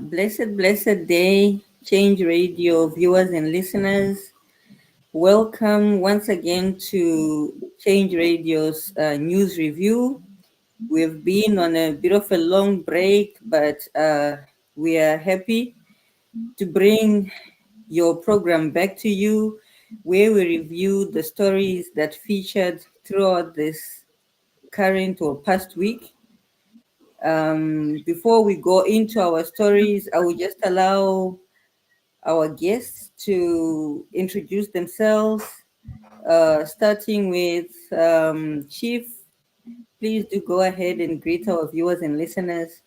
Blessed day, Change Radio viewers and listeners. Welcome once again to Change Radio's news review. We've been on a bit of a long break, but we are happy to bring your program back to you, where we review the stories that featured throughout this current or past week. Before we go into our stories, I will just allow our guests to introduce themselves, starting with Chief. Please do go ahead and greet our viewers and listeners.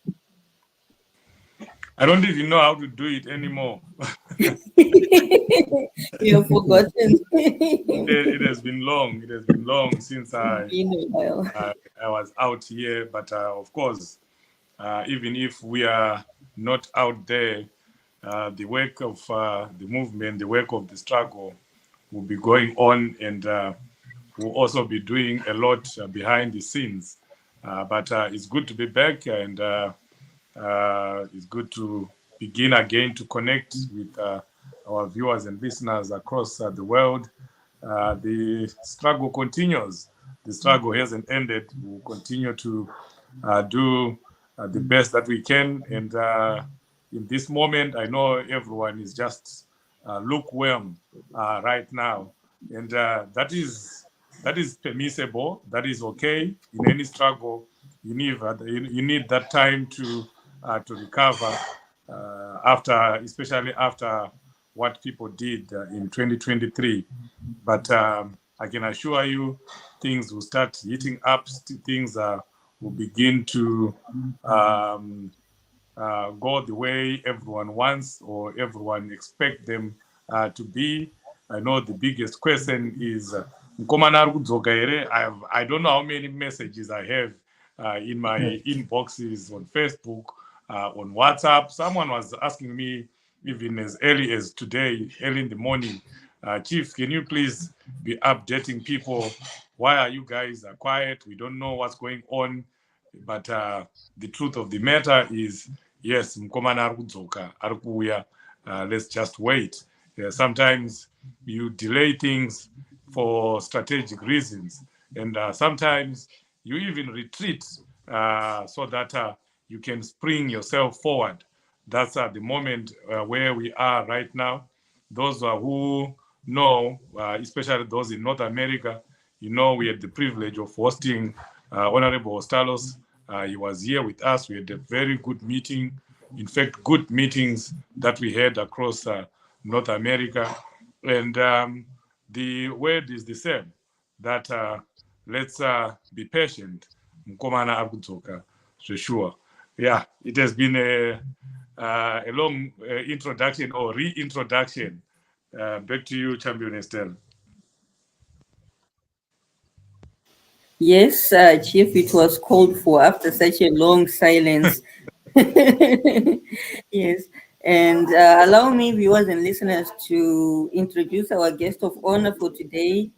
I don't even know how to do it anymore. You have forgotten. It has been long. It has been long since I was out here. But of course, even if we are not out there, the work of the movement, the work of the struggle will be going on, and we'll also be doing a lot behind the scenes. But it's good to be back, and it's good to begin again to connect with our viewers and listeners across the world. The struggle continues. The struggle hasn't ended. We'll continue to do the best that we can. And in this moment, I know everyone is just lukewarm right now. And that is permissible. That is okay. In any struggle, you need that time to recover especially after what people did in 2023. But I can assure you, things will start heating up. Things will begin to go the way everyone wants or everyone expects them to be. I know the biggest question is, I don't know how many messages I have in my inboxes on Facebook, on WhatsApp. Someone was asking me even as early as today, early in the morning, Chief, can you please be updating people? Why are you guys quiet? We don't know what's going on. But the truth of the matter is, yes, Mkomana Arukudzoka, Arukuya. Let's just wait. Sometimes you delay things for strategic reasons, and sometimes you even retreat so that you can spring yourself forward. That's the moment where we are right now. Those who know, especially those in North America, we had the privilege of hosting Honorable Ostalos. He was here with us. We had a very good meeting. In fact, good meetings that we had across North America. And the word is the same, that let's be patient. Mkomana akudzoka, for sure. Yeah, it has been a long introduction or reintroduction. Back to you, Champion Estelle. Yes, Chief, it was called for after such a long silence. Yes, and allow me, viewers and listeners, to introduce our guest of honor for today,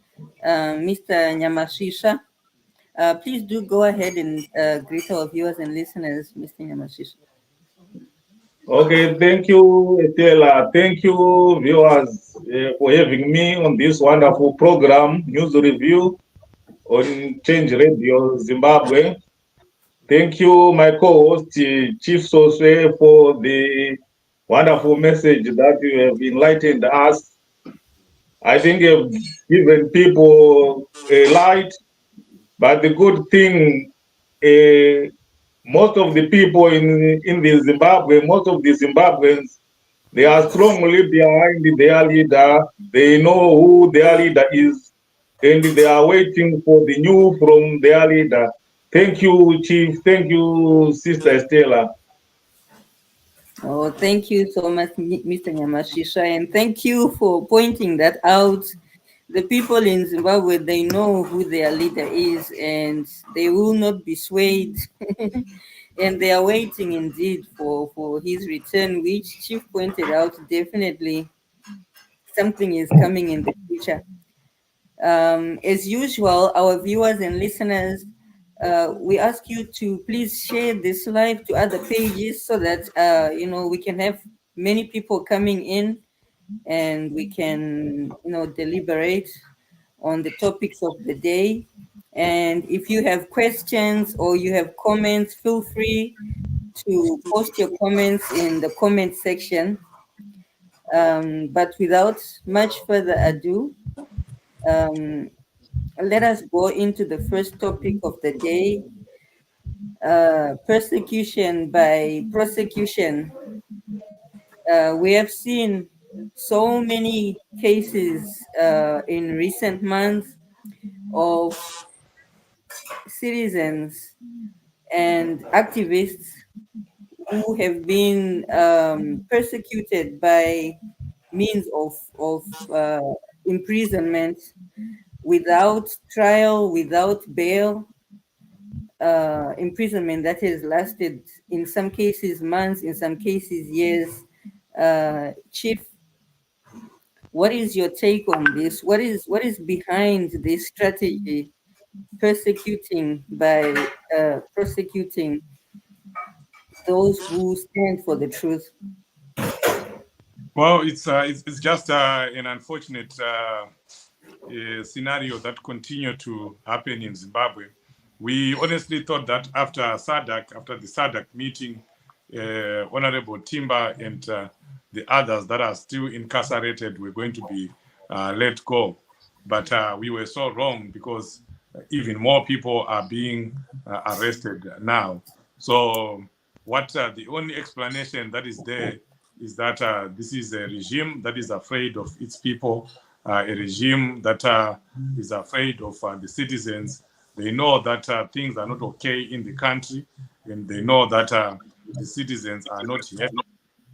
Mr. Nyamashisha. Please do go ahead and greet our viewers and listeners, Mr. Nyamashisha. Okay, thank you, Estela. Thank you, viewers, for having me on this wonderful program, News Review on Change Radio Zimbabwe. Thank you, my co-host, Chief Soswe, for the wonderful message that you have enlightened us. I think you've given people a light, but the good thing, most of the people in the Zimbabwe, most of the Zimbabweans, they are strongly behind their leader. They know who their leader is, and they are waiting for the new from their leader. Thank you, Chief. Thank you, Sister Stella. Oh, thank you so much, Mr. Nyamashisha, and thank you for pointing that out. The people in Zimbabwe, they know who their leader is, and they will not be swayed. And they are waiting indeed for his return, which Chief pointed out, definitely something is coming in the future. As usual, our viewers and listeners, we ask you to please share this live to other pages so that we can have many people coming in and we can deliberate on the topics of the day. And if you have questions or you have comments, feel free to post your comments in the comment section. But without much further ado, um, let us go into the first topic of the day, persecution by prosecution. We have seen so many cases in recent months of citizens and activists who have been persecuted by means of imprisonment without trial, without bail, imprisonment that has lasted in some cases months, in some cases years. Chief, what is your take on this? What is behind this strategy, persecuting by prosecuting those who stand for the truth? Well, it's just an unfortunate scenario that continued to happen in Zimbabwe. We honestly thought that after the SADC meeting, Honorable Timber and the others that are still incarcerated were going to be let go. But we were so wrong, because even more people are being arrested now. So the only explanation that is there is that this is a regime that is afraid of its people, a regime that is afraid of the citizens. They know that things are not okay in the country, and they know that the citizens are not happy.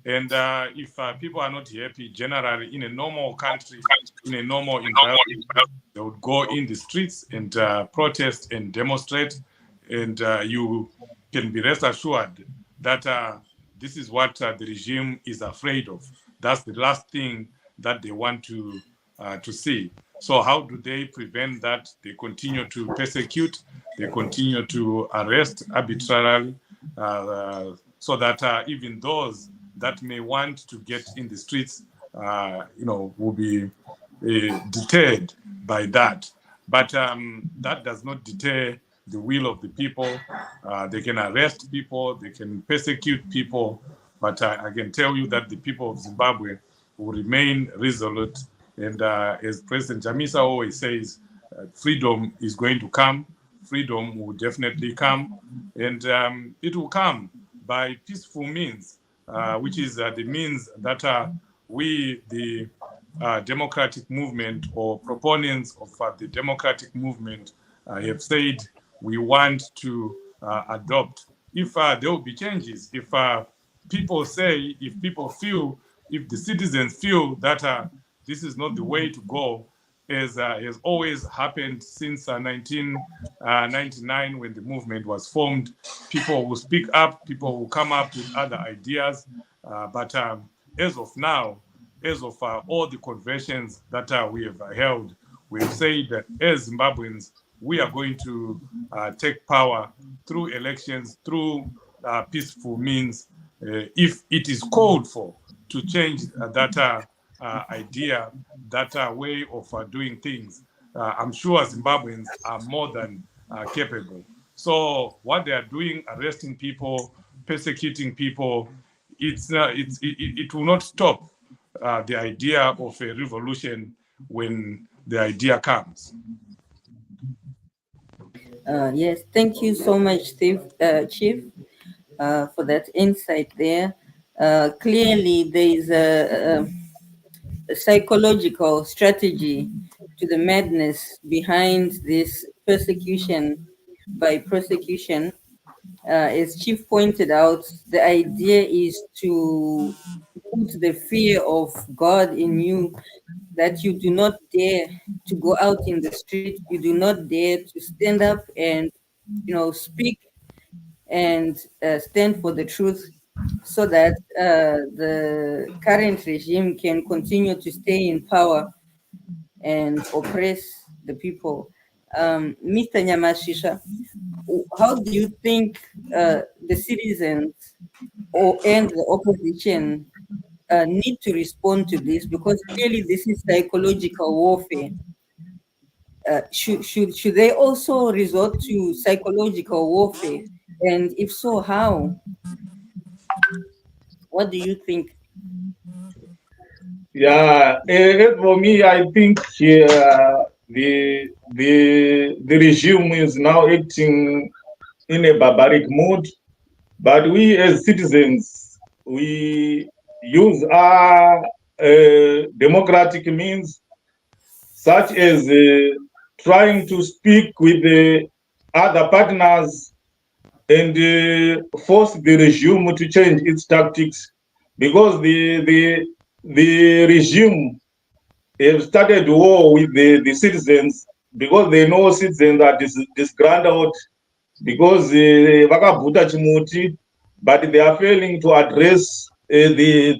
And if people are not happy, generally in a normal country, in a normal environment, they would go in the streets and protest and demonstrate. And you can be rest assured that this is what the regime is afraid of. That's the last thing that they want to see. So how do they prevent that? They continue to persecute, they continue to arrest arbitrarily, so that even those that may want to get in the streets, will be deterred by that. But that does not deter the will of the people. They can arrest people, they can persecute people, but I can tell you that the people of Zimbabwe will remain resolute. And as President Chamisa always says, freedom is going to come. Freedom will definitely come, and it will come by peaceful means, which is the means that we, the democratic movement or proponents of the democratic movement, have said we want to adopt. If there will be changes, if people say, if people feel, if the citizens feel that this is not the way to go, as has always happened since 1999 when the movement was formed, people will speak up, people will come up with other ideas. But as of now, as of all the conventions that we have held, we've said that as Zimbabweans, we are going to take power through elections, through peaceful means, if it is called for to change that idea, that way of doing things. I'm sure Zimbabweans are more than capable. So what they are doing, arresting people, persecuting people, it will not stop the idea of a revolution when the idea comes. Yes, thank you so much, Chief, for that insight there. Clearly, there is a psychological strategy to the madness behind this persecution by prosecution. As Chief pointed out, the idea is to put the fear of God in you, that you do not dare to go out in the street, you do not dare to stand up and, speak and stand for the truth, so that the current regime can continue to stay in power and oppress the people. Mr. Nyamashisha, how do you think the citizens and the opposition need to respond to this? Because clearly this is psychological warfare. Should they also resort to psychological warfare? And if so, how? What do you think? Yeah, for me, I think the regime is now acting in a barbaric mood, but we as citizens, we use our democratic means, such as trying to speak with the other partners and force the regime to change its tactics, because the regime have started war with the citizens, because they know citizens are disgruntled, because vakabvuta chimuti, but they are failing to address the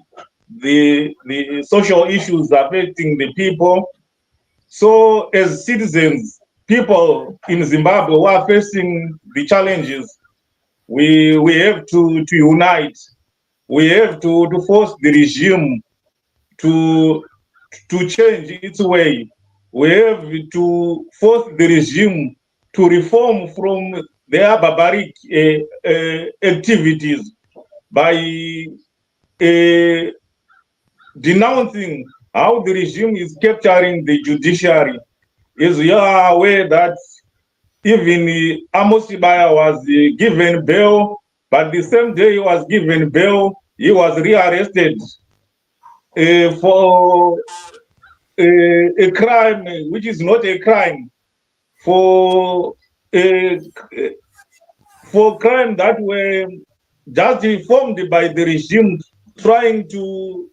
social issues affecting the people. So as citizens, people in Zimbabwe who are facing the challenges, we have to unite. We have to force the regime to change its way. We have to force the regime to reform from their barbaric activities by denouncing how the regime is capturing the judiciary. As you are aware that even Amos Ibaya was given bail, but the same day he was given bail, he was rearrested for a crime which is not a crime, for crime that were just formed by the regime trying to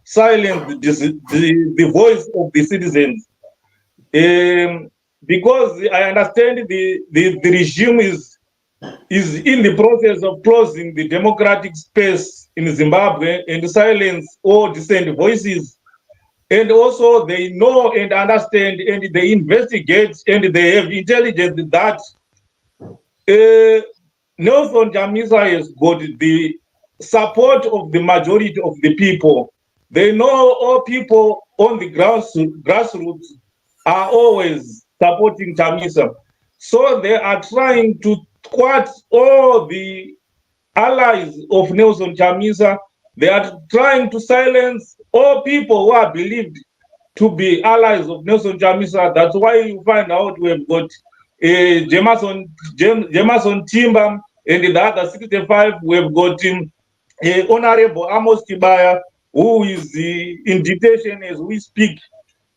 silence the voice of the citizens. Because I understand the regime is in the process of closing the democratic space in Zimbabwe and silence all dissent voices. And also they know and understand and they investigate and they have intelligence that Nelson Chamisa has got the support of the majority of the people. They know all people on the grassroots are always supporting Chamisa. So they are trying to thwart all the allies of Nelson Chamisa. They are trying to silence all people who are believed to be allies of Nelson Chamisa. That's why you find out we've got Jameson Timber and the other 65. We've got Honorable Amos Kibaya, who is in detention as we speak.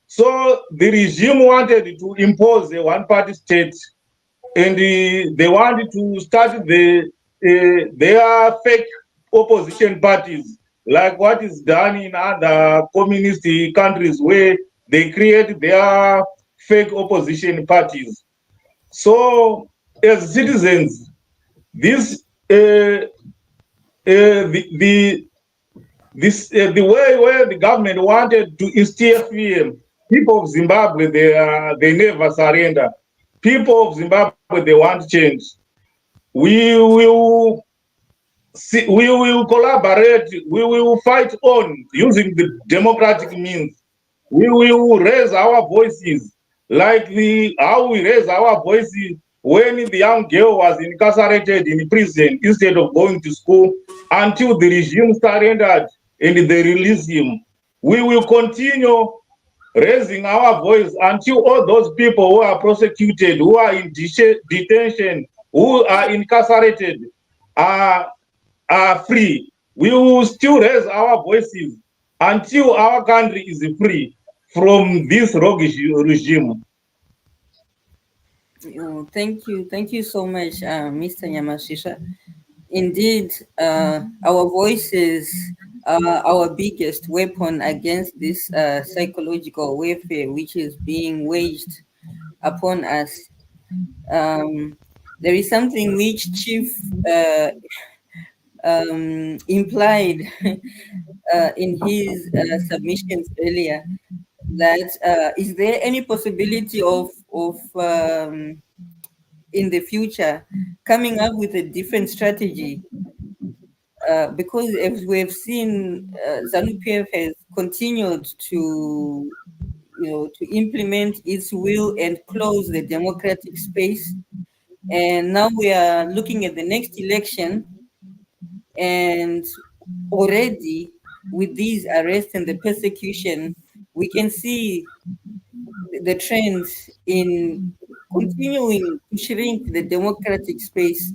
So the regime wanted to impose a one-party state, and they wanted to start their fake opposition parties, like what is done in other communist countries where they create their fake opposition parties. So, as citizens, this the way where the government wanted to instill fear, people of Zimbabwe they never surrender. People of Zimbabwe they want change. We will we will collaborate. We will fight on using the democratic means. We will raise our voices like how we raise our voices when the young girl was incarcerated in prison instead of going to school until the regime surrendered and they released him. We will continue raising our voice until all those people who are prosecuted, who are in detention, who are incarcerated, are free. We will still raise our voices until our country is free from this roguish regime. Oh, thank you so much, Mr. Yamashisha. Indeed, our voices are our biggest weapon against this psychological warfare which is being waged upon us. There is something which Chief implied in his submissions earlier, that is there any possibility of in the future coming up with a different strategy, because as we've seen, ZANU-PF has continued to to implement its will and close the democratic space, and now we are looking at the next election, and already with these arrests and the persecution, we can see the trends in continuing to shrink the democratic space.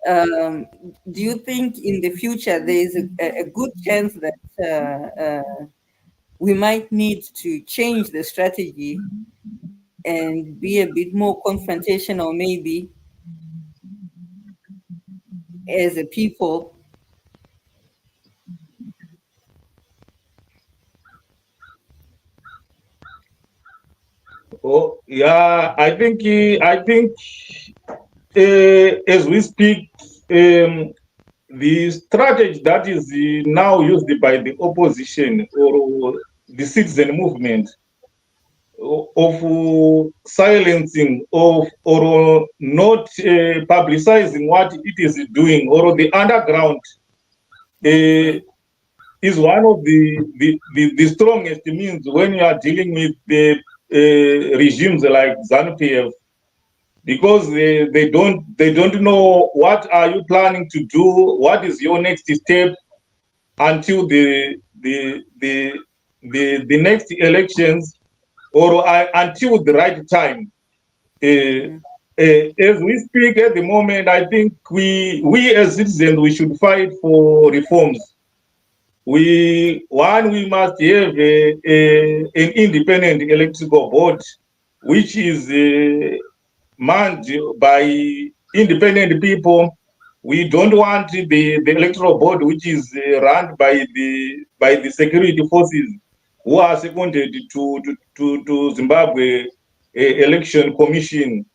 Do you think in the future there is a good chance that we might need to change the strategy and be a bit more confrontational, maybe, as a people? Oh, yeah, I think as we speak, the strategy that is now used by the opposition or the citizen movement of silencing of or not publicizing what it is doing, or the underground is one of the strongest means when you are dealing with the regimes like ZANU-PF, because they don't know what are you planning to do, what is your next step until the next elections, or until the right time. As we speak at the moment, I think we as citizens we should fight for reforms. We must have an independent electoral board, which is manned by independent people. We don't want the electoral board, which is run by the security forces, who are seconded to Zimbabwe Election Commission,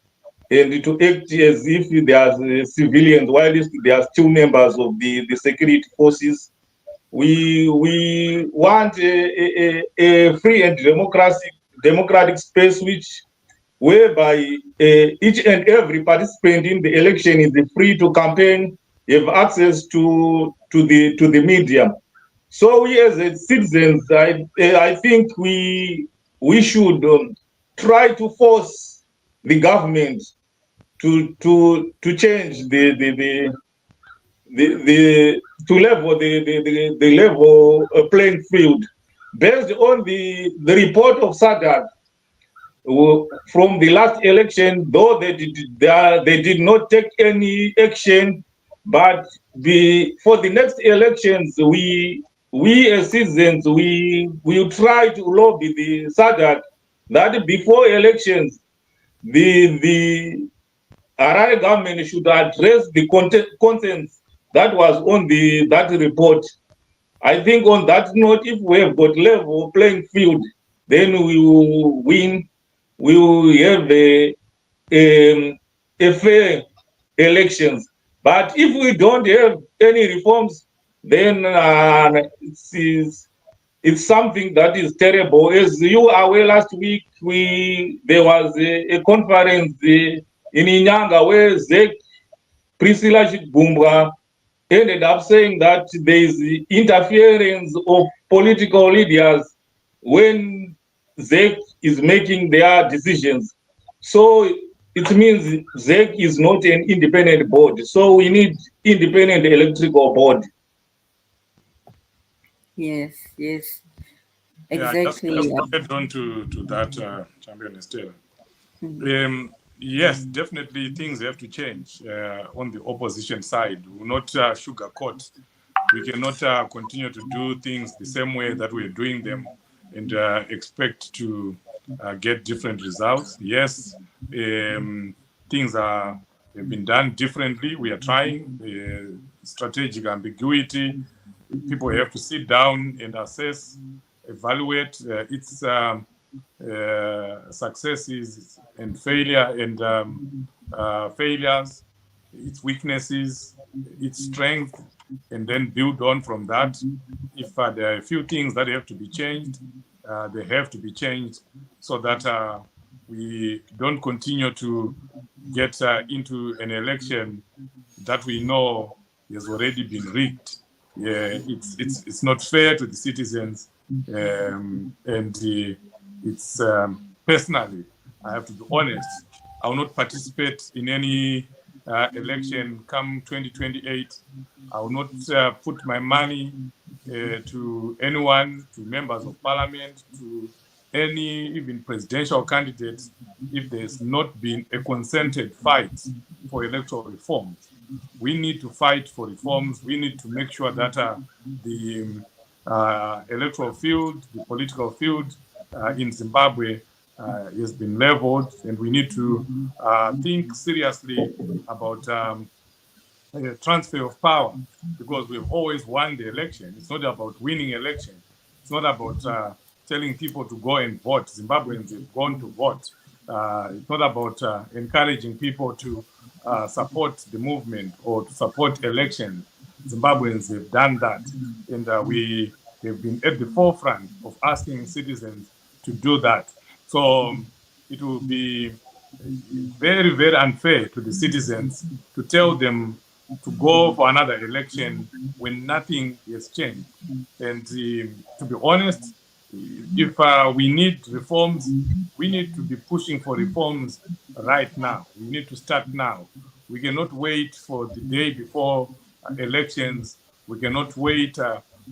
and to act as if they are civilians, while they are still members of the security forces. We want a free and democratic space, which whereby each and every participant in the election is free to campaign, have access to the media. So we as citizens, I think we should try to force the government to change the to level the level playing field based on the report of SADC from the last election. Though they did not take any action, but for the next elections, we as citizens we will try to lobby the SADC that before elections the Harare government should address the contents that was on that report. I think on that note, if we have got level playing field, then we will win. We will have a fair elections. But if we don't have any reforms, then it's something that is terrible. As you are aware, last week there was a conference in Inyanga where Zek Priscilla Chigumbwa ended up saying that there is interference of political leaders when ZEC is making their decisions. So it means ZEC is not an independent board. So we need independent electrical board. Yes, yes. Exactly. Exactly. Just to add on to that, Champion Estelle. Yes, definitely things have to change on the opposition side. We will not sugarcoat. We cannot continue to do things the same way that we're doing them and expect to get different results. Yes, things have been done differently. We are trying strategic ambiguity. People have to sit down and assess, evaluate its successes and failures, its weaknesses, its strength, and then build on from that. If there are a few things that have to be changed, they have to be changed so that we don't continue to get into an election that we know has already been rigged. It's not fair to the citizens, and it's personally, I have to be honest, I will not participate in any election come 2028. I will not put my money to anyone, to members of parliament, to any even presidential candidates, if there's not been a concerted fight for electoral reforms. We need to fight for reforms. We need to make sure that the electoral field, the political field in Zimbabwe has been leveled, and we need to think seriously about transfer of power, because we've always won the election. It's not about winning election. It's not about telling people to go and vote. Zimbabweans have gone to vote. It's not about encouraging people to support the movement or to support elections. Zimbabweans have done that, and we have been at the forefront of asking citizens to do that. So it will be very, very unfair to the citizens to tell them to go for another election when nothing has changed. And to be honest, if we need reforms, we need to be pushing for reforms right now. We need to start now. We cannot wait for the day before elections. We cannot wait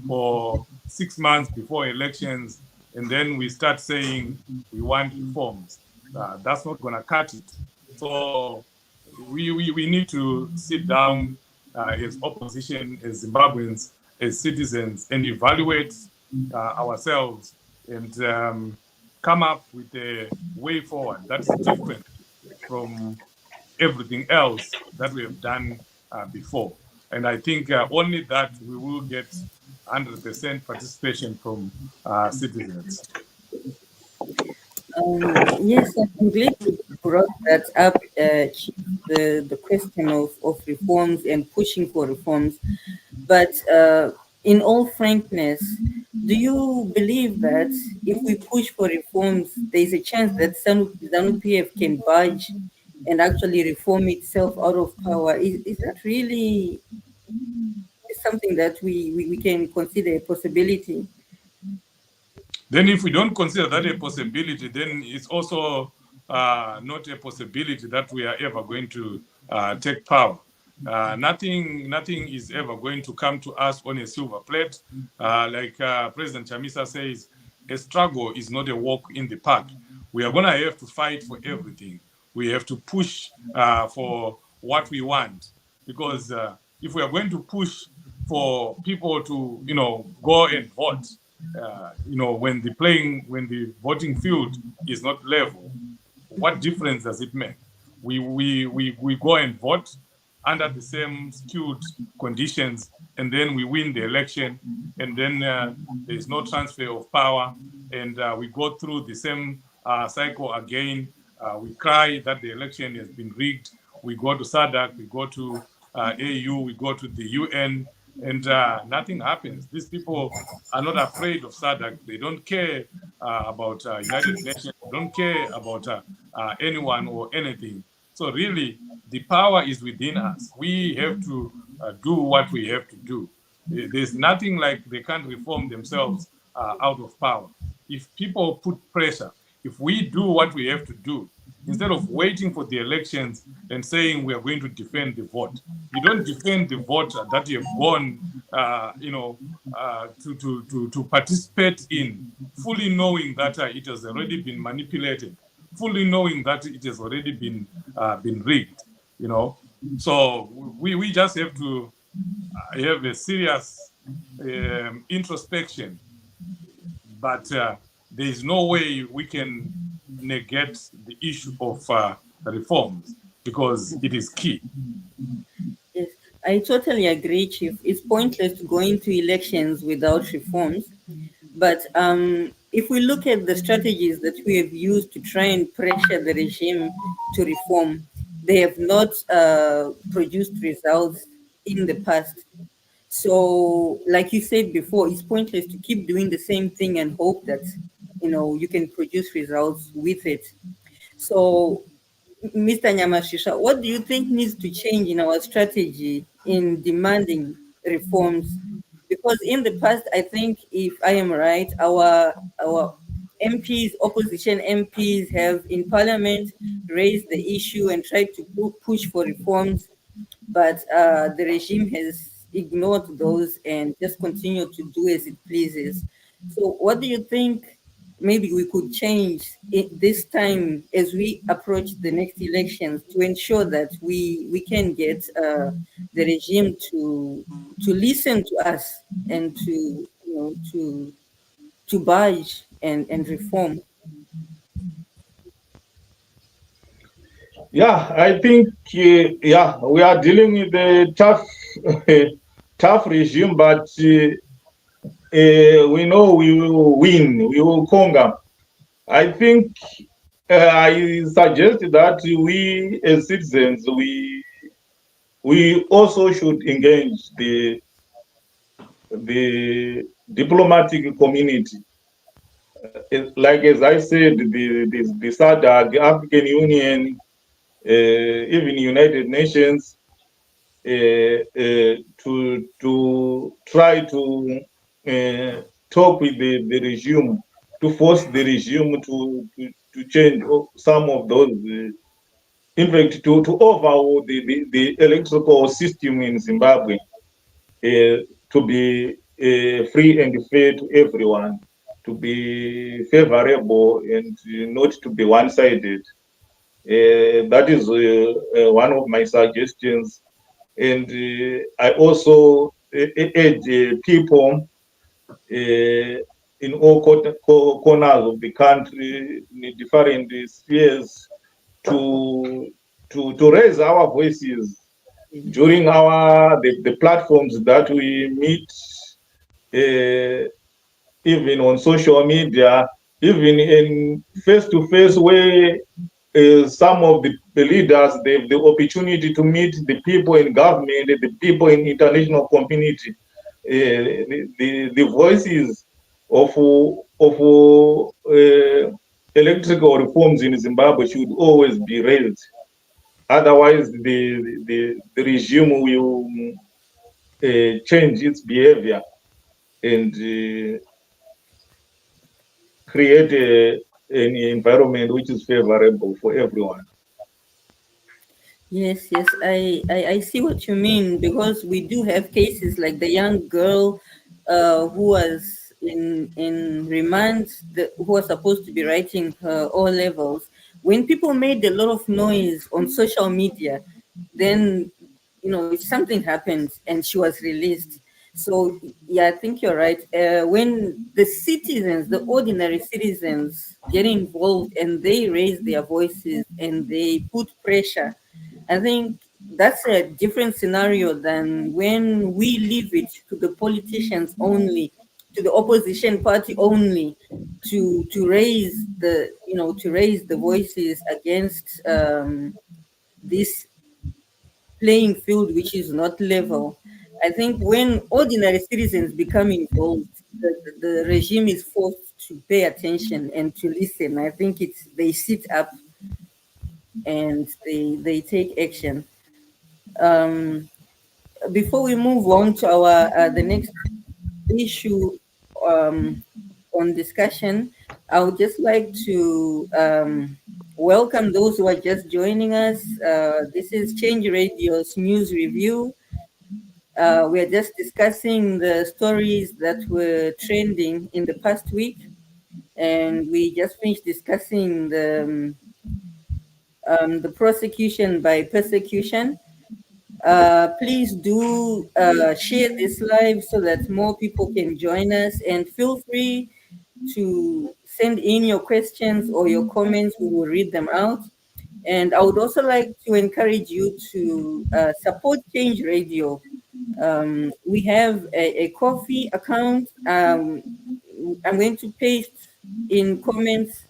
for 6 months before elections, and then we start saying we want reforms. That's not going to cut it. So we need to sit down as opposition, as Zimbabweans, as citizens, and evaluate ourselves and come up with a way forward that's different from everything else that we have done before. And I think only that we will get 100% participation from citizens. Yes, I'm glad you brought that up, Chief, the question of reforms and pushing for reforms. But in all frankness, do you believe that if we push for reforms, there's a chance that ZANU-PF can budge and actually reform itself out of power? Is that really something that we can consider a possibility? Then if we don't consider that a possibility, then it's also not a possibility that we are ever going to take power. Nothing is ever going to come to us on a silver plate. Like President Chamisa says, a struggle is not a walk in the park. We are going to have to fight for everything. We have to push for what we want, because if we are going to push for people to, go and vote, when the voting field is not level, what difference does it make? We go and vote under the same skewed conditions, and then we win the election, and then there is no transfer of power, and we go through the same cycle again. We cry that the election has been rigged. We go to SADC, we go to AU, we go to the UN, and nothing happens. These people are not afraid of SADC. They don't care about United Nations. They don't care about anyone or anything. So really, the power is within us. We have to do what we have to do. There's nothing like they can't reform themselves out of power. If people put pressure, if we do what we have to do, instead of waiting for the elections and saying we are going to defend the vote, you don't defend the vote that you have gone, to participate in, fully knowing that it has already been manipulated, fully knowing that it has already been rigged. So we just have to have a serious introspection, but there is no way we can negate the issue of reforms, because it is key. Yes, I totally agree, Chief. It's pointless to go into elections without reforms. But if we look at the strategies that we have used to try and pressure the regime to reform, they have not produced results in the past. So, like you said before, it's pointless to keep doing the same thing and hope that, you can produce results with it. So, Mr. Nyamashisha, what do you think needs to change in our strategy in demanding reforms? Because in the past, I think, if I am right, our MPs, opposition MPs, have in Parliament raised the issue and tried to push for reforms, but the regime has ignored those and just continued to do as it pleases. So, what do you think maybe we could change this time as we approach the next elections to ensure that we can get the regime to listen to us and to budge and reform? Yeah, I think we are dealing with a tough regime, but we know we will win, we will conquer. I think I suggest that we as citizens, we also should engage the diplomatic community. Like as I said, the SADC, the African Union, even United Nations, to try to talk with the regime, to force the regime to change some of those, in fact, to overhaul the electoral system in Zimbabwe, to be free and fair to everyone, to be favorable and not to be one-sided. That is one of my suggestions. And I also urge people in all corners of the country, in different spheres, to raise our voices during the platforms that we meet, even on social media, even in face-to-face, where some of the leaders, the opportunity to meet the people in government, the people in international community. The voices of electrical reforms in Zimbabwe should always be raised. Otherwise, the regime will change its behavior and create an environment which is favorable for everyone. Yes, yes, I see what you mean, because we do have cases like the young girl who was in remand, who was supposed to be writing her O levels. When people made a lot of noise on social media, then something happened and she was released. So yeah, I think you're right. When the citizens, the ordinary citizens, get involved and they raise their voices and they put pressure, I think that's a different scenario than when we leave it to the politicians only, to the opposition party only, to raise the voices against this playing field which is not level. I think when ordinary citizens become involved, the regime is forced to pay attention and to listen. I think they sit up and they take action. Um, Before we move on to our the next issue on discussion, I would just like to welcome those who are just joining us. This is Change Radio's news review. We are just discussing the stories that were trending in the past week, and we just finished discussing the prosecution by persecution. Please do share this live so that more people can join us, and feel free to send in your questions or your comments. We will read them out. And I would also like to encourage you to support Change Radio. We have a coffee account. I'm going to paste in comments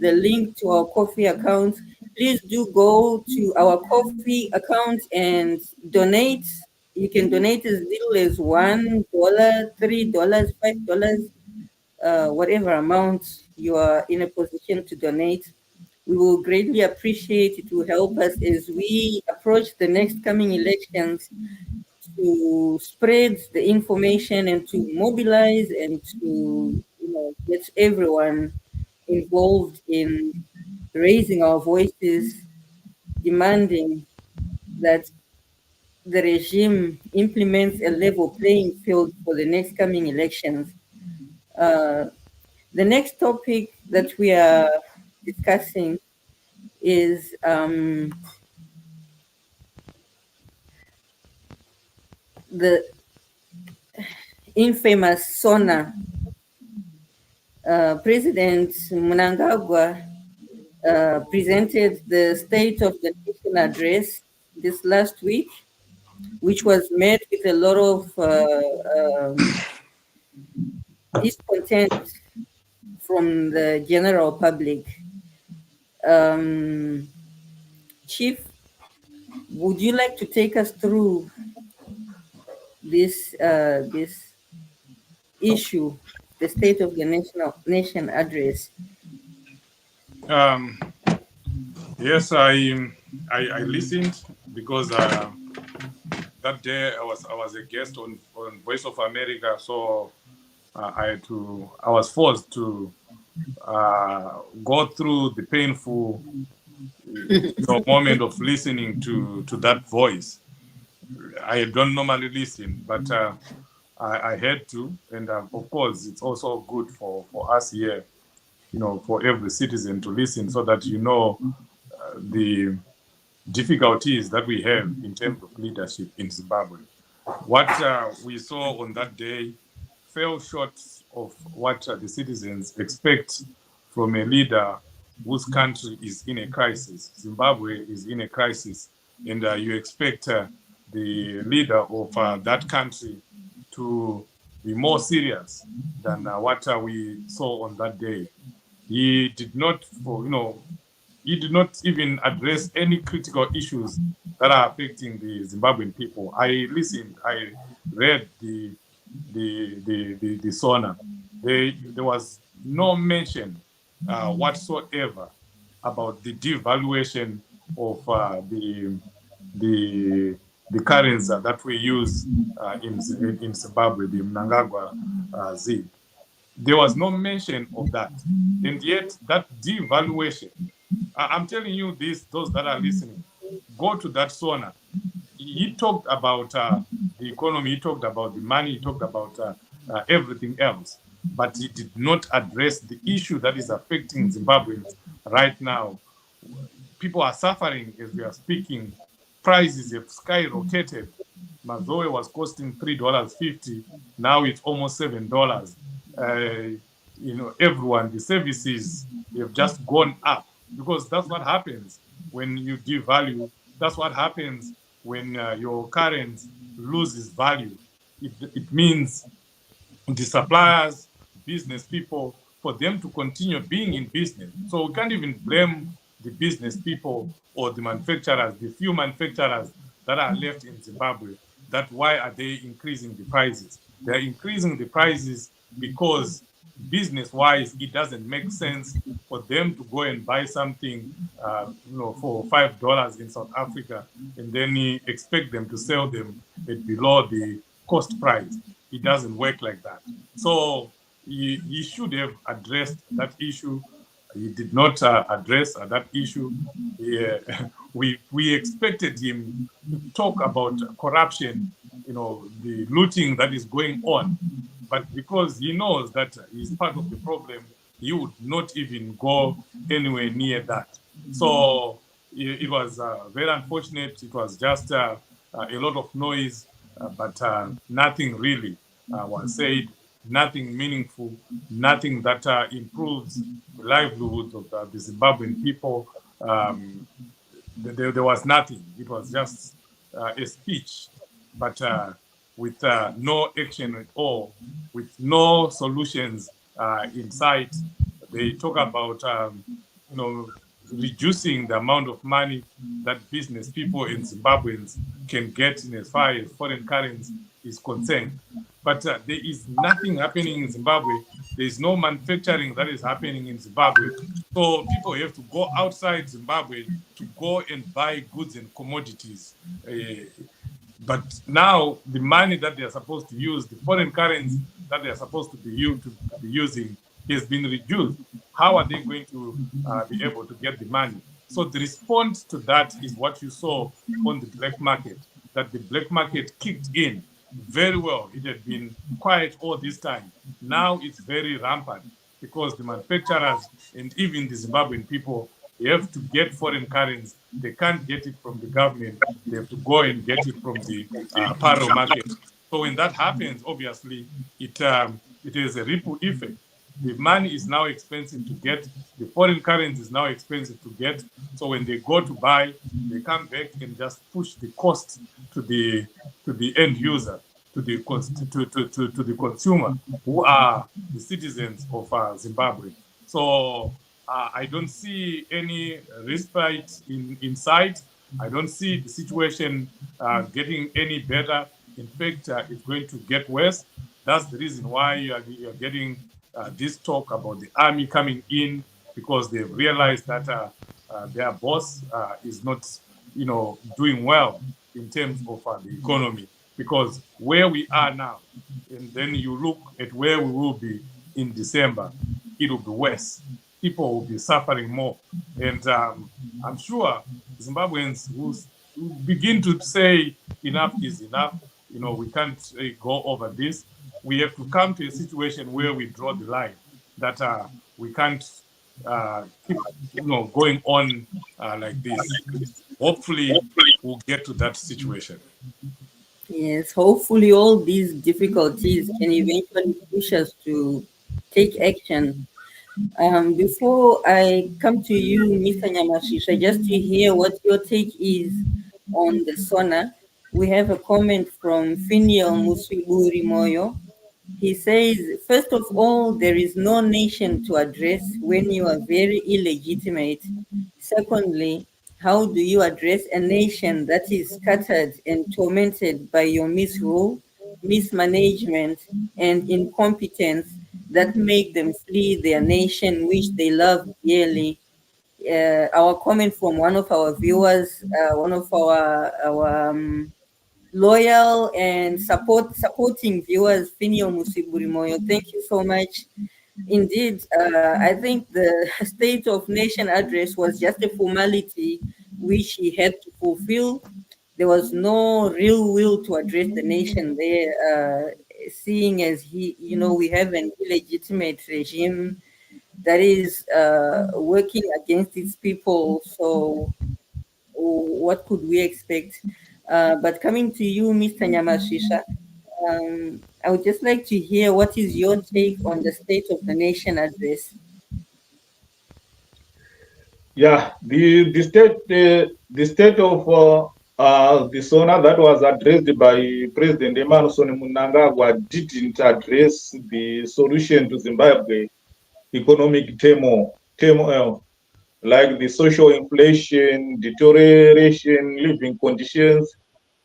the link to our coffee account. Please do go to our coffee account and donate. You can donate as little as $1, $3, $5, whatever amount you are in a position to donate. We will greatly appreciate it. Will help us as we approach the next coming elections to spread the information and to mobilize and to get everyone involved in raising our voices, demanding that the regime implements a level playing field for the next coming elections. The next topic that we are discussing is the infamous SONA. President Mnangagwa presented the State of the Nation address this last week, which was met with a lot of discontent from the general public. Chief, would you like to take us through this issue, the State of the Nation address? Yes, I listened because that day I was a guest on Voice of America, so I was forced to go through the painful moment of listening to that voice. I don't normally listen, but I had to, and of course, it's also good for us here, for every citizen to listen, so that the difficulties that we have in terms of leadership in Zimbabwe. What we saw on that day fell short of what the citizens expect from a leader whose country is in a crisis. Zimbabwe is in a crisis, and you expect the leader of that country to be more serious than what we saw on that day. He did not, he did not even address any critical issues that are affecting the Zimbabwean people. I listened, I read the SONA. There was no mention whatsoever about the devaluation of the currency that we use in Zimbabwe, the Mnangagwa Z. There was no mention of that. And yet that devaluation, I'm telling you this, those that are listening, go to that SONA. He talked about the economy, he talked about the money, he talked about everything else, but he did not address the issue that is affecting Zimbabweans right now. People are suffering as we are speaking. Prices have skyrocketed. Mazoe was costing $3.50. Now it's almost $7. Everyone, the services have just gone up because that's what happens when you devalue. That's what happens when your currency loses value. It means the suppliers, business people, for them to continue being in business. So we can't even blame the business people or the manufacturers, the few manufacturers that are left in Zimbabwe, that why are they increasing the prices? They're increasing the prices because business-wise, it doesn't make sense for them to go and buy something, for $5 in South Africa, and then expect them to sell them at below the cost price. It doesn't work like that. So he should have addressed that issue. He did not address that issue. We expected him to talk about corruption, the looting that is going on. But because he knows that he's part of the problem, he would not even go anywhere near that. So it was very unfortunate. It was just a lot of noise, but nothing really was said, nothing meaningful, nothing that improves the livelihoods of the Zimbabwean people. There was nothing. It was just a speech, but with no action at all, with no solutions in sight. They talk about, reducing the amount of money that business people in Zimbabweans can get in as far as foreign currency is concerned. But there is nothing happening in Zimbabwe. There is no manufacturing that is happening in Zimbabwe. So people have to go outside Zimbabwe to go and buy goods and commodities. But now the money that they are supposed to use, the foreign currency that they are supposed to be using, has been reduced. How are they going to be able to get the money? So the response to that is what you saw on the black market, that the black market kicked in very well. It had been quiet all this time. Now it's very rampant because the manufacturers and even the Zimbabwean people, they have to get foreign currency. They can't get it from the government. They have to go and get it from the paro market. So when that happens, obviously, it has a ripple effect. The money is now expensive to get. The foreign currency is now expensive to get. So when they go to buy, they come back and just push the cost to the end user, to the consumer, who are the citizens of Zimbabwe. So I don't see any respite in sight. I don't see the situation getting any better. In fact, it's going to get worse. That's the reason why you're getting this talk about the army coming in, because they've realized that their boss is not, doing well in terms of the economy. Because where we are now, and then you look at where we will be in December, it will be worse. People will be suffering more. And I'm sure Zimbabweans will begin to say enough is enough. We can't go over this. We have to come to a situation where we draw the line, that we can't keep going on like this. Hopefully, we'll get to that situation. Yes, hopefully all these difficulties can eventually push us to take action. Before I come to you, Mr. Nyamashisha, just to hear what your take is on the SONA, we have a comment from Finiel Muswiburi Moyo. He says, first of all, there is no nation to address when you are very illegitimate. Secondly, how do you address a nation that is scattered and tormented by your misrule, mismanagement, and incompetence that make them flee their nation, which they love dearly? Our comment from one of our viewers, one of our loyal and supporting viewers. Finio Musiburimoyo, thank you so much. Indeed, I think the State of Nation address was just a formality which he had to fulfill. There was no real will to address the nation there, seeing as we have an illegitimate regime that is working against its people. So, what could we expect? But coming to you, Mr. Nyamashisha, I would just like to hear what is your take on the State of the Nation address. Yeah, the state of the SONA that was addressed by President Emerson Mnangagwa didn't address the solution to Zimbabwe economic turmoil, like the social inflation, deterioration, living conditions,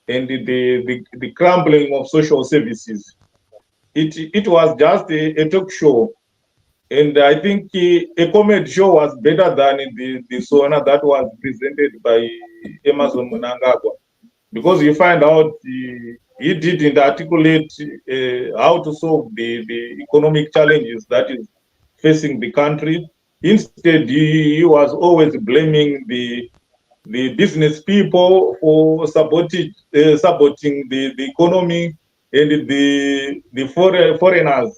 and the crumbling of social services. It was just a talk show. And I think a comedy show was better than the SONA that was presented by Emerson Mnangagwa, because you find out he didn't articulate how to solve the economic challenges that is facing the country. Instead, he was always blaming the business people for saboting the economy, and the foreigners.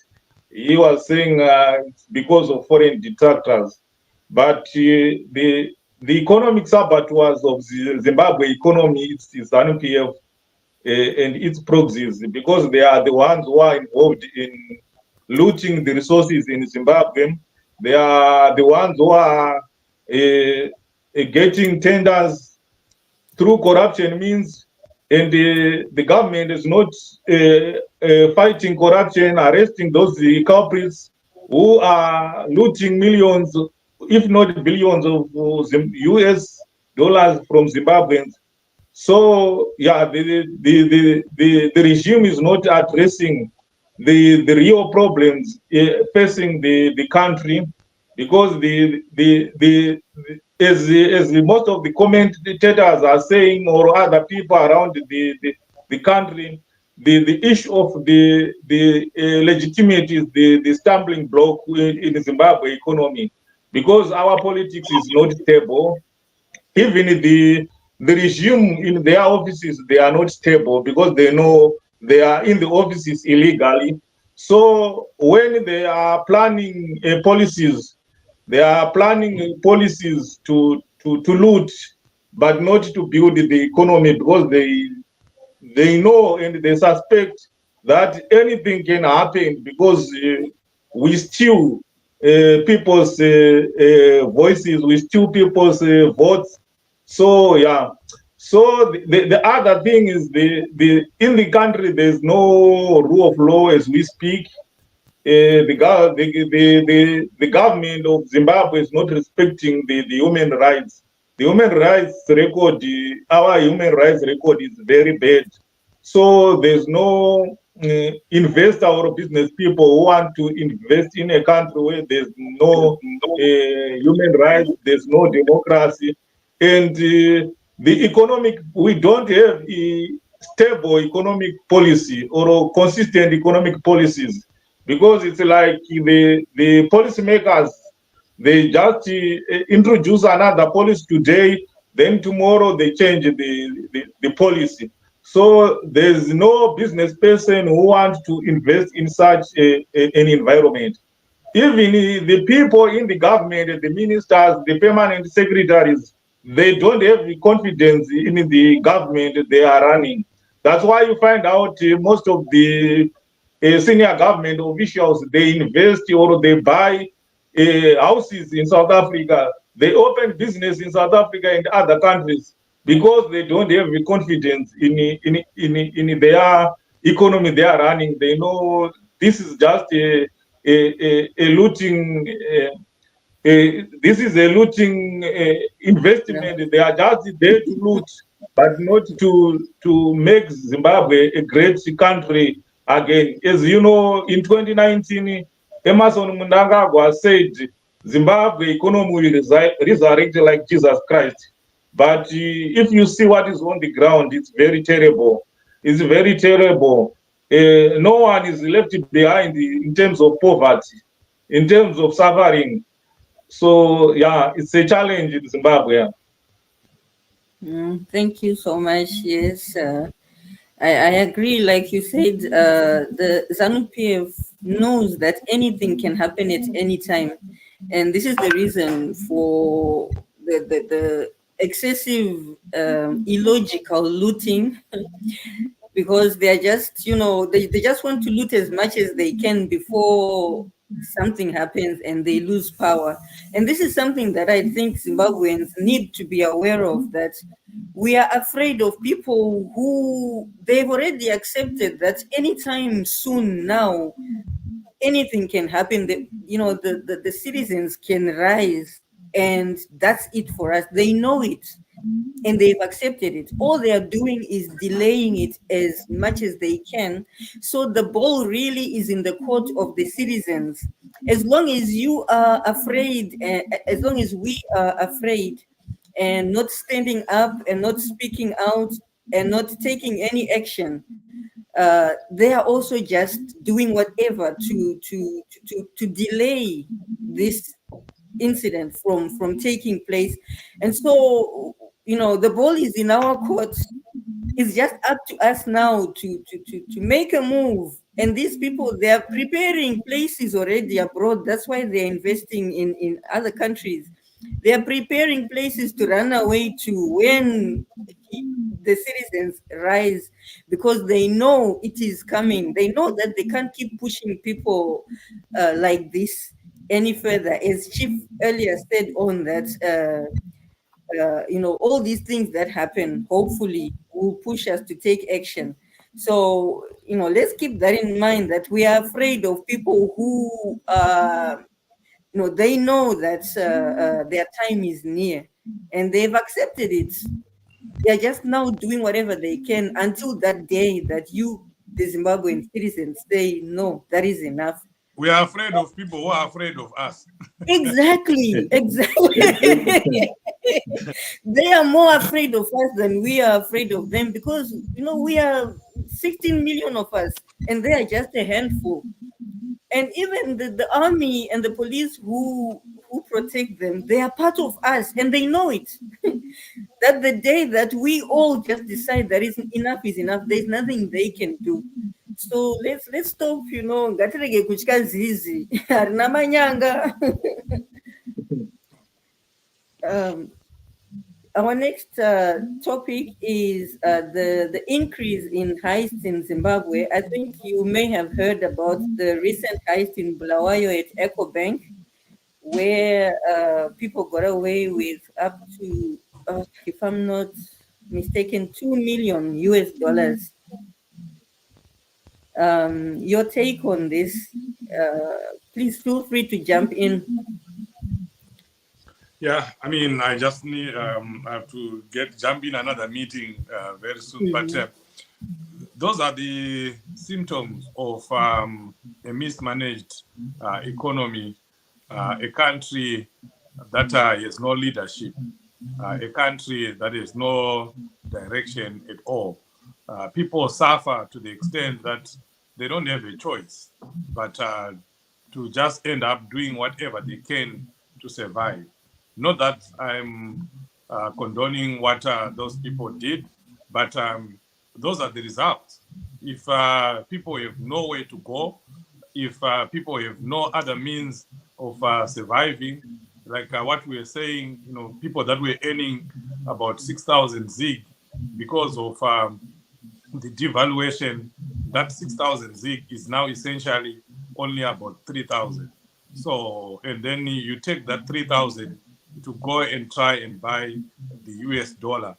He was saying it's because of foreign detractors, but the economic saboteurs of the Zimbabwe economy is ZANU-PF and its proxies, because they are the ones who are involved in looting the resources in Zimbabwe. They are the ones who are getting tenders through corruption means, and the government is not fighting corruption, arresting those culprits who are looting millions, if not billions of US dollars from Zimbabweans. So yeah, the regime is not addressing the real problems facing the country, because as most of the commentators are saying, or other people around the country, the issue of the legitimacy is the stumbling block in the Zimbabwe economy, because our politics is not stable. Even the regime in their offices, they are not stable, because they know they are in the offices illegally. So when they are planning policies, they are planning policies to loot, but not to build the economy, because they know and they suspect that anything can happen, because we steal people's voices, we steal people's votes. So yeah. So the other thing is the in the country there's no rule of law as we speak. The government of Zimbabwe is not respecting the human rights. The human rights record, our human rights record is very bad. So there's no investor or business people who want to invest in a country where there's no human rights, there's no democracy, and the economic, we don't have a stable economic policy or consistent economic policies, because it's like the policymakers, they just introduce another policy today, then tomorrow they change the policy. So there's no business person who wants to invest in such an environment. Even the people in the government, the ministers, the permanent secretaries, they don't have the confidence in the government they are running. That's why you find out most of the senior government officials, they invest or they buy houses in South Africa. They open business in South Africa and other countries, because they don't have the confidence in their economy they are running. They know this is just a looting. This is a looting investment. Yeah. They are just there to loot, but not to make Zimbabwe a great country again. As you know, in 2019, Emerson Mnangagwa said Zimbabwe economy will resurrect like Jesus Christ. But if you see what is on the ground, it's very terrible. is very terrible. No one is left behind in terms of poverty, in terms of suffering. So yeah, it's a challenge in Zimbabwe. Thank you so much. Yes, I agree. Like you said, the ZANU-PF knows that anything can happen at any time, and this is the reason for the excessive, illogical looting. Because they are just, they just want to loot as much as they can before something happens and they lose power. And this is something that I think Zimbabweans need to be aware of, that we are afraid of people who they've already accepted that anytime soon now anything can happen. The citizens can rise, and that's it for us. They know it and they've accepted it. All they are doing is delaying it as much as they can. So the ball really is in the court of the citizens. As long as you are afraid, as long as we are afraid and not standing up and not speaking out and not taking any action, they are also just doing whatever to delay this incident from taking place. And so, the ball is in our court. It's just up to us now to make a move. And these people, they are preparing places already abroad. That's why they're investing in other countries. They are preparing places to run away to when the citizens rise, because they know it is coming. They know that they can't keep pushing people like this any further. As Chief earlier said on that, all these things that happen, hopefully, will push us to take action. So, let's keep that in mind, that we are afraid of people who, they know that their time is near and they've accepted it. They're just now doing whatever they can until that day that you, the Zimbabwean citizens, say, no, that is enough. We are afraid of people who are afraid of us. Exactly. They are more afraid of us than we are afraid of them, because, we are 16 million of us and they are just a handful. And even the army and the police who protect them, they are part of us and they know it. That the day that we all just decide that enough is enough, there's nothing they can do. So let's stop, ngatirege kutya zizi harina manyanga. Our next topic is the increase in heists in Zimbabwe. I think you may have heard about the recent heist in Bulawayo at EcoBank, where people got away with up to, if I'm not mistaken, $2 million US. Your take on this? Please feel free to jump in. Yeah, I mean, I just need I have to jump in another meeting very soon. But those are the symptoms of a mismanaged economy, a country that has no leadership, a country that has no direction at all. People suffer to the extent that they don't have a choice but to just end up doing whatever they can to survive. Not that I'm condoning what those people did, but those are the results. If people have nowhere to go, if people have no other means of surviving, like what we were saying, people that were earning about 6,000 ZiG because of the devaluation, that 6,000 ZiG is now essentially only about 3,000. So, and then you take that 3,000 to go and try and buy the US dollar,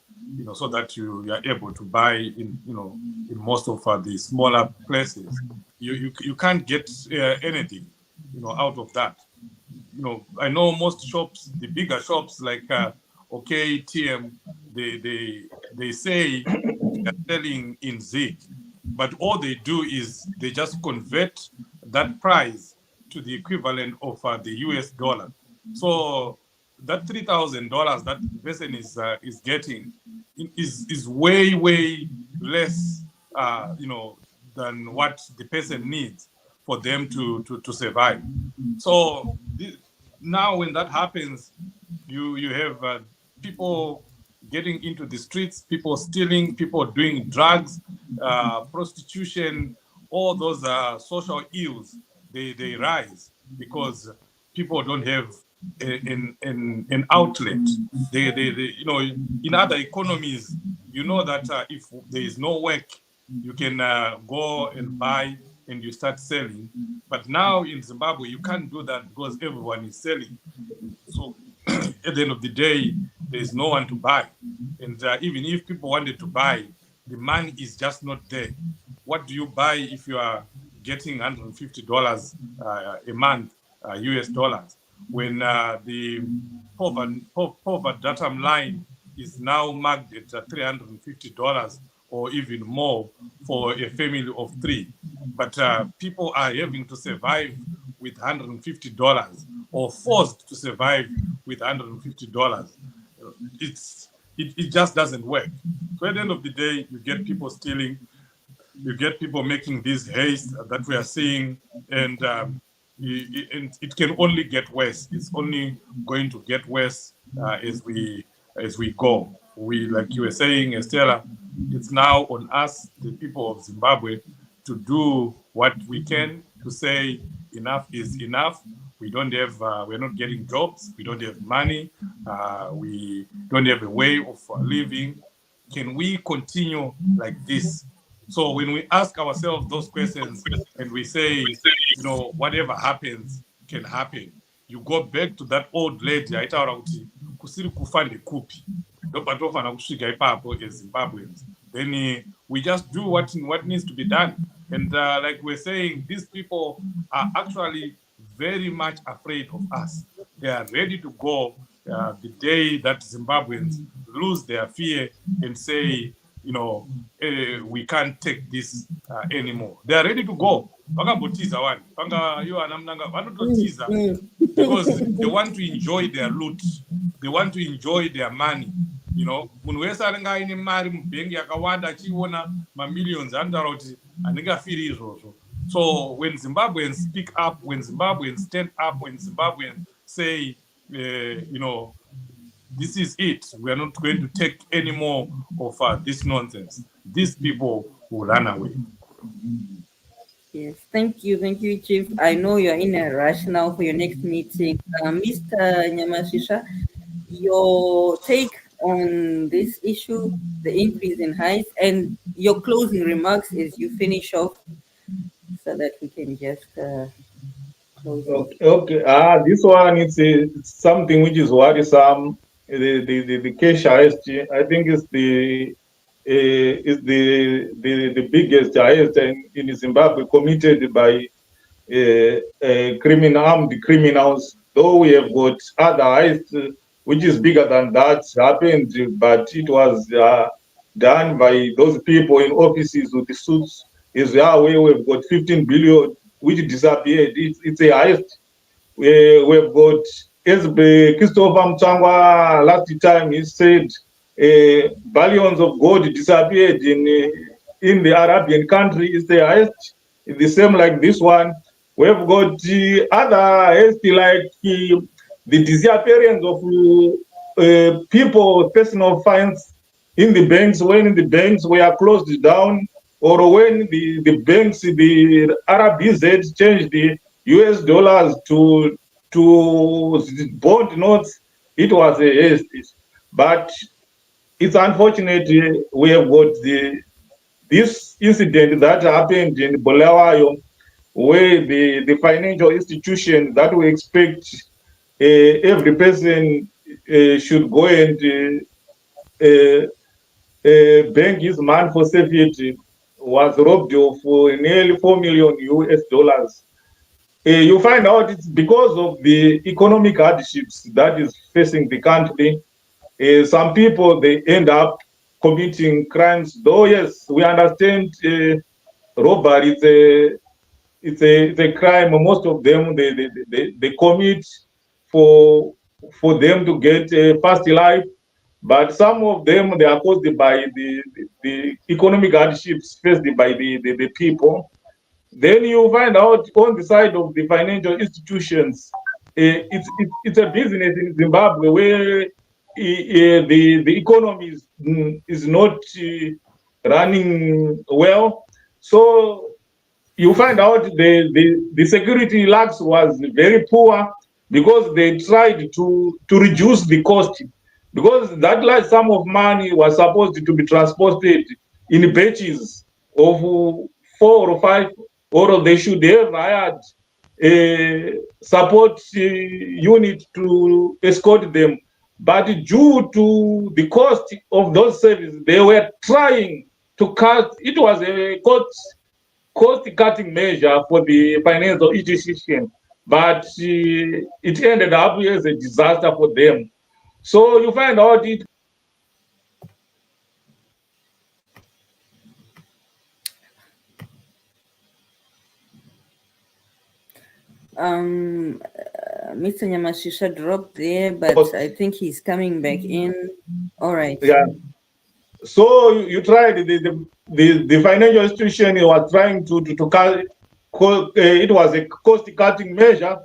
so that you are able to buy in most of the smaller places. You can't get anything, out of that. I know most shops, the bigger shops like OK, TM, they say they're selling in ZiG, but all they do is they just convert that price to the equivalent of the US dollar. So that $3,000 that the person is getting is way less than what the person needs for them to survive. So now when that happens, you have people getting into the streets, people stealing, people doing drugs, prostitution, all those social ills, they rise because people don't have an outlet. In other economies, that if there is no work, you can go and buy and you start selling. But now in Zimbabwe, you can't do that because everyone is selling. So at the end of the day, there's no one to buy. And even if people wanted to buy, the money is just not there. What do you buy if you are getting $150 a month, US dollars, when the poverty datum line is now marked at $350 or even more for a family of 3? But people are having to survive with $150 or forced to survive with $150. It just doesn't work. So at the end of the day, you get people stealing, you get people making this haste that we are seeing, and it can only get worse. It's only going to get worse as we go. We, like you were saying, Estella, it's now on us, the people of Zimbabwe, to do what we can to say enough is enough. We don't have, we're not getting jobs. We don't have money. We don't have a way of living. Can we continue like this? So when we ask ourselves those questions and we say, whatever happens can happen, you go back to that old lady, aitaura kuti kusiri kufa ndekupi, ndopatofana kusvika ipapo as Zimbabweans. Then we just do what needs to be done. And like we're saying, these people are actually very much afraid of us. They are ready to go the day that Zimbabweans lose their fear and say, we can't take this anymore. They are ready to go. Because they want to enjoy their loot. They want to enjoy their money. Munhu wese anenge aine mari mubhengi yakawanda achiona mamillions anotaura kuti handingafiri izvozvo. So when Zimbabweans speak up, when Zimbabweans stand up, when Zimbabweans say, this is it, we are not going to take any more of this nonsense, these people will run away. Yes, thank you, Chief. I know you're in a rush now for your next meeting. Mr. Nyamashisha, your take on this issue, the increase in heist, and your closing remarks as you finish off, so that we can just close. Okay. This one is something which is worrisome. The cash heist, I think, is the biggest heist in Zimbabwe committed by armed criminals. Though we have got other heists which is bigger than that happened, but it was done by those people in offices with the suits. Is where we've got 15 billion which disappeared. It's a heist. We've got, as Christopher Mtangwa last time he said, billions of gold disappeared in the Arabian country. It's the heist. It's the same like this one. We've got other heists like the disappearance of people, personal funds in the banks, when the banks were closed down, or when the banks, the RBZ changed the US dollars to bond notes. It was a haste. But it's unfortunate we have got this incident that happened in Bulawayo, where the financial institution that we expect every person should go and bank his money for safety was robbed of nearly $4 million US. You find out it's because of the economic hardships that is facing the country. Some people, they end up committing crimes. Though yes, we understand robbery it's a crime. Most of them they commit for them to get a fast life. but some of them, they are caused by the economic hardships faced by the people. Then you find out on the side of the financial institutions, it's a business in Zimbabwe where the economy is not running well. So you find out the security lax was very poor because they tried to reduce the cost, because that large sum of money was supposed to be transported in batches of 4 or 5, or they should have hired a support unit to escort them. But due to the cost of those services, they were trying to cut. It was a cost-cutting measure for the financial institution, but it ended up as a disaster for them. So you find out it. Mr. Nyamashisha dropped there, but I think he's coming back in. All right. Yeah. So you tried the financial institution was trying to cut. It was a cost-cutting measure,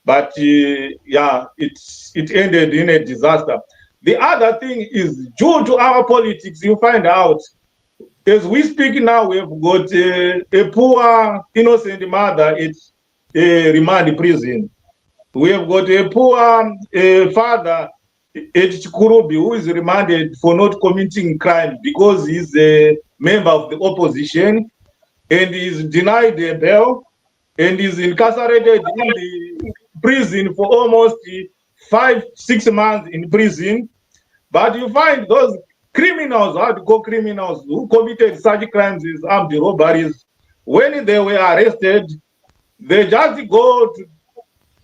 but yeah, it ended in a disaster. The other thing is, due to our politics, you find out, as we speak now, we have got a poor, innocent mother at remand prison. We have got a poor father at Chikurubi who is remanded for not committing crime because he's a member of the opposition and is denied a bail and is incarcerated in the prison for almost 5-6 months in prison. But you find those criminals, hardcore criminals who committed such crimes as armed robberies, when they were arrested, they just go to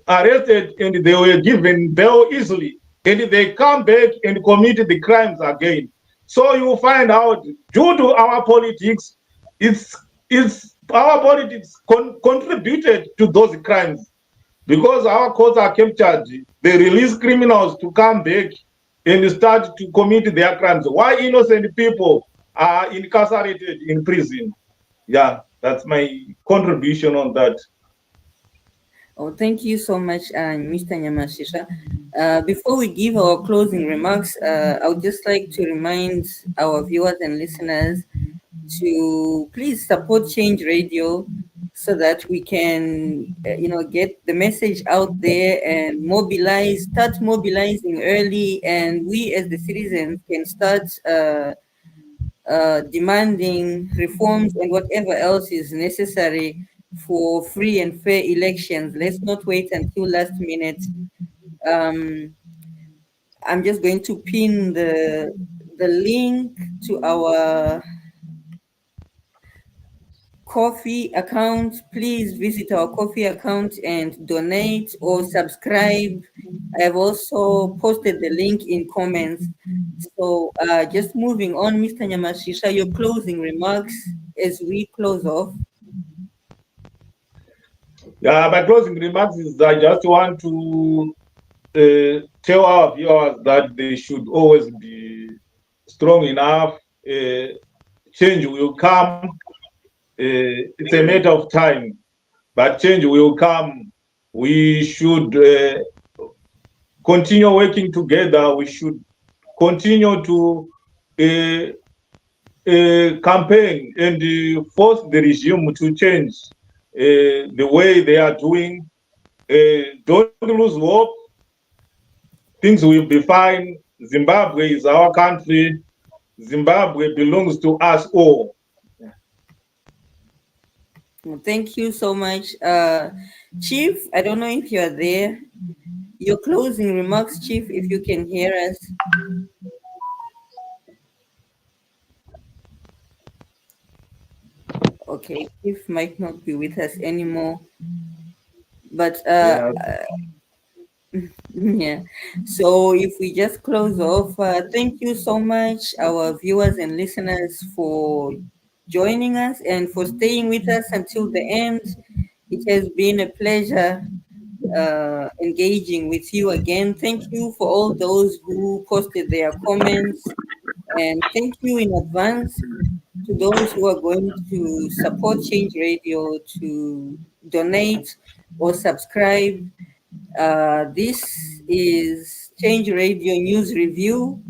arrested and they were given bail easily, and they come back and commit the crimes again. So you find out, due to our politics, it's our politics contributed to those crimes, because our courts are captured, they release criminals to come back and start to commit their crimes. Why innocent people are incarcerated in prison? Yeah, that's my contribution on that. Oh, thank you so much, Mr. Nyamashisha. Before we give our closing remarks, I would just like to remind our viewers and listeners to please support Change Radio so that we can, get the message out there and start mobilizing early, and we as the citizens can start demanding reforms and whatever else is necessary for free and fair elections. Let's not wait until last minute. I'm just going to pin the link to our Coffee account. Please visit our Coffee account and donate or subscribe. I've also posted the link in comments. So just moving on, Mr. Nyamashisha, your closing remarks as we close off. Yeah, my closing remarks is I just want to tell our viewers that they should always be strong enough. Change will come. It's a matter of time, but change will come. We should continue working together. We should continue to campaign and force the regime to change the way they are doing. Don't lose hope. Things will be fine. Zimbabwe is our country. Zimbabwe belongs to us all. Well, thank you so much. Chief, I don't know if you're there. Your closing remarks, Chief, if you can hear us. Okay, Chief might not be with us anymore. But yeah, so if we just close off, thank you so much, our viewers and listeners, for joining us and for staying with us until the end. It has been a pleasure engaging with you again. Thank you for all those who posted their comments, and thank you in advance to those who are going to support Change Radio, to donate or subscribe. This is Change Radio News Review,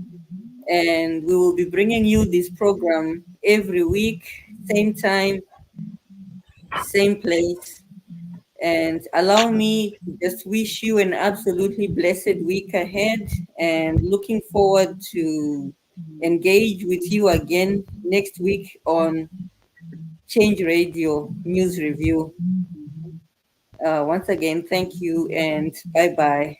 and we will be bringing you this program every week, same time, same place. And allow me to just wish you an absolutely blessed week ahead, and looking forward to engage with you again next week on Change Radio News Review. Once again, thank you and bye-bye.